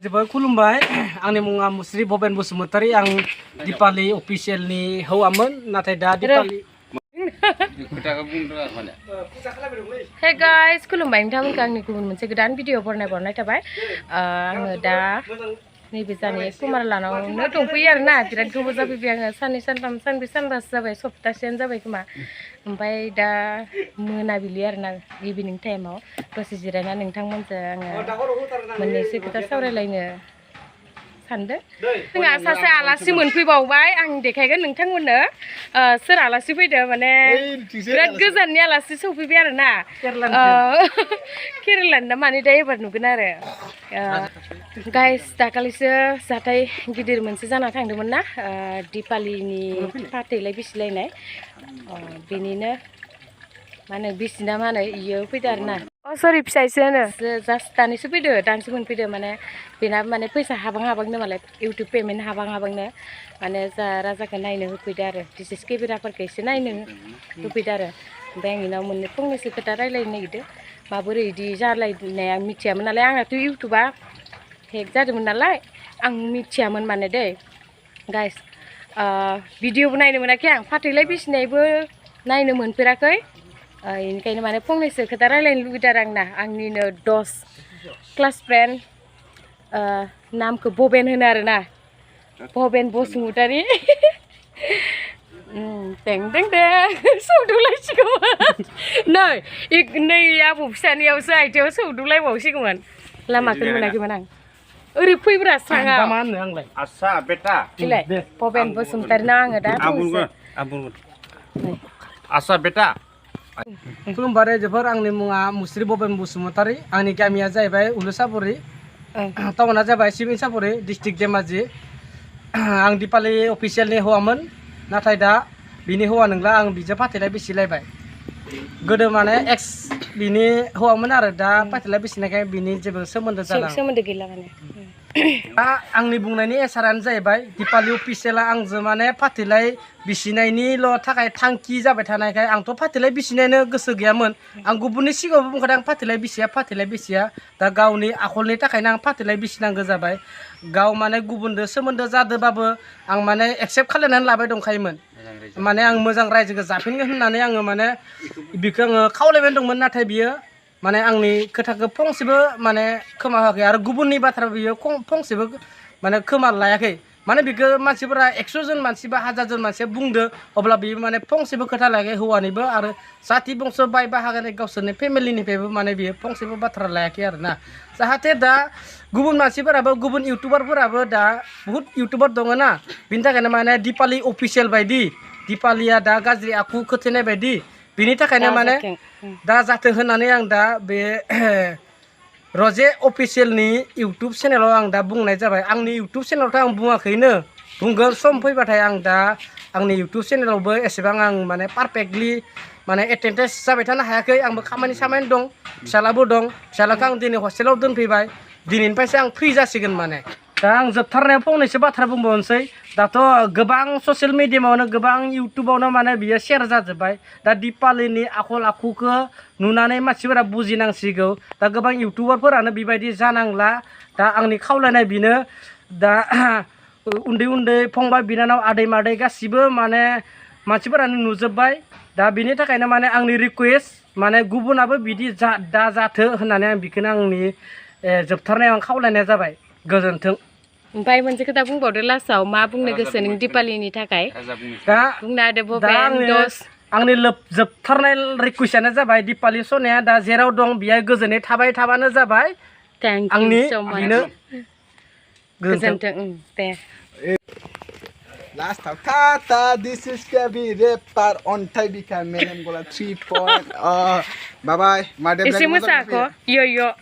जोबोद खुलुमबाय आंनि मुङा मुस्रि भबेन बसुमतारी आं दिपाली अफिसियेलनि हौवामोन नाथाय दा दिपाली हे गाइस खुलुमबाय नोंथांमोनखौ आंनि गुबुन मोनसे गोदान भिडिअ बरनाय थाबाय आङो दा नैबे जानाय कुमार लानावनो दंफैयो आरोना बिराद गोबाव जाफैबाय आङो साननै सानथाम सानब्रै सानबासो जाबाय सप्तासेयानो जाबाय खोमा ओमफ्राय दा मोनाबिलि आरोना इभिनिं टाइमाव दसे जिरायना नोंथांमोनजों आङो मोननैसो खोथा सावरायलायनो सानदों जोंहा सासे आलासि मोनफैबावबाय आं देखायगोन नोंथांमोननो सोर आलासि फैदों माने बिराद गोजाननि आलासि सफैबाय आरोना केरेलानि ना माने दा एबार नुगोन आरो गाइस दाखालिसो जाथाय गिदिर मोनसे जाना थांदोंमोन ना दिपालीनि फाथैलाय बिसिलायनाय बेनिनो मा होनो बिसिना मा होनो इयो फैदो आरोना सरि फिसायसो होनो जास्ट दानिसो फैदो दानिसो मोनफैदो माने बेना माने फैसा हाबां मालाय इउटुब पेमेन्ट हाबांनो माने जा राजाखौ नायनो होफैदो आरो डिसिस केमेराफोरखौ एसे नायनो होफैदो आरो ओमफ्राय आं इनाव मोननै फंनैसो खोथा रायज्लायनो नागिरदो माबोरै बिदि जालायनाय आं मिथियामोन नालाय आंहाथ' इउटुबा हेक जादोंमोन नालाय आं मिथियामोन माने दै गाइस भिडिअबो नायनो मोनाखै आं फाथैलाय बिसिनायबो नायनो मोनफेराखै बेनिखायनो माने फंनैसो खोथा रायज्लायनो लुगैदों आरो आंना आंनिनो दस क्लास फ्रेन्ड नामखौ भबेन होनो आरोना भबेन बसुमतारी दें दें दें सौदुलायसिगौमोन नै आबौ फिसानियावसो आथिङाव सौदुलायबावसिगौमोन लामाखौ मोनाखैमोन आं ओरै फैब्रा स्राङा मा होनो आंलाय आसा बेटा इलाय भबेन बसुमतारीना आङो दा आसा बेटा खुलुमबाय जोबोर आंनि मुङा मुस्रि भबेन बसुमतारी आंनि गामिया जाहैबाय उलुसापरि टाउना जाबाय सिबिंसापरि डिस्ट्रिक्ट धेमाजि आं दिपाली अफिसियेलनि हौवामोन नाथाय दा बिनि हौवा नंला आं बिजों फाथैलाय बिसिलायबाय गोदो माने एक्स बिनि हौवामोन आरो दा फाथैलाय बिसिनायखाय बिनि जेबो सोमोन्दो गैला माने दा आंनि बुंनायनि एसारानो जाहैबाय दिपाली अफिसियेला आंजों माने फाथैलाय बिसिनायनिल' थाखाय थांखि जाबाय थानायखाय आंथ' फाथैलाय बिसिनायनो गोसो गैयामोन आं गुबुननि सिगाङावबो बुंखादों आं फाथैलाय बिसिया दा गावनि आखलनि थाखायनो आं फाथैलाय बिसिनांगौ जाबाय गाव माने गुबुनजों सोमोन्दो जादोंबाबो आं माने एक्सेप्ट खालामनानै लाबाय दंखायोमोन माने आं मोजां रायजोखौ जाफिनगोन होननानै आङो माने बिखौ आङो खावलायबाय दंमोन नाथाय बियो माने आंनि खोथाखौ फंसेबो माने खोमा होआखै आरो गुबुननि बाथ्रा बियो फंसेबो माने खोमा लायाखै माने बिखौ मानसिफोरा 100 जन मानसि बा 1000 जन मानसिया बुंदो अब्ला बियो माने फंसेबो खोथा लायाखै हौवानिबो आरो जाति बंस बाय बाहागोनि गावसोरनि फेमिलिनिफ्रायबो माने बियो फंसेबो बाथ्रा लायाखै आरोना जाहाथे दा गुबुन मानसिफोराबो गुबुन इउटुबारफोराबो दा बहुत इउटुबार दङ ना बिनि थाखायनो माने दिपाली अफिसियेल बायदि दिपालीया दा गाज्रि आखु खोथेनाय बायदि बिनि थाखायनो माने दा जाथो होननानै आं दा बे रजे अफिसियेलनि इउटुब चेनेलाव आं दा बुंनाय जाबाय आंनि इउटुब चेनेलावथ' आं बुङाखैनो बुंगोन सम फैबाथाय आं दा आंनि इउटुब चेनेलावबो एसेबां आं माने पारफेक्टलि माने एटेन्डेन्स जाबाय थानो हायाखै आंबो खामानि दं फिसालाबो दं फिसालाखौ आं दिनै हस्टेलाव दोनफैबाय दिनैनिफ्रायसो आं फ्रि जासिगोन माने दा आं जोबथारनायाव फंनैसो बाथ्रा बुंबावनोसै दाथ' गोबां ससियेल मिडियामावनो गोबां इउटुबावनो माने बियो शेयार जाजोब्बाय दा दिपालीनि आखल आखुखौ नुनानै मानसिफोरा बुजिनांसिगौ दा गोबां इउटुबारफोरानो बेबायदि जानांला दा आंनि खावलायनाय बेनो दा उन्दै फंबाय बिनानाव आदै मादै गासिबो माने मानसिफोरानो नुजोब्बाय दा बिनि थाखायनो माने आंनि रिकुवेस्ट माने गुबुनाबो बिदि दा जाथो होननानै आं बेखौनो आंनि जोबथारनायाव आं खावलायनाय जाबाय गोजोन्थों ओमफ्राय मोनसे खोथा बुंबावदो लास्टआव मा बुंनो गोसो नों दिपालीनि थाखाय दा बुंना होदो भबेन आंनि जोबथारनाय रिकुवेस्टआनो जाबाय दिपाली सनाया दा जेराव दं बेहाय गोजोनै थाबाय थाबानो जाबाय आंनि बेनो गोजोन्थों दे Last time, Tata, this is Kevin Repar on Taibika, Menem Gola 3 point. Bye bye. Isi musa ako, yo.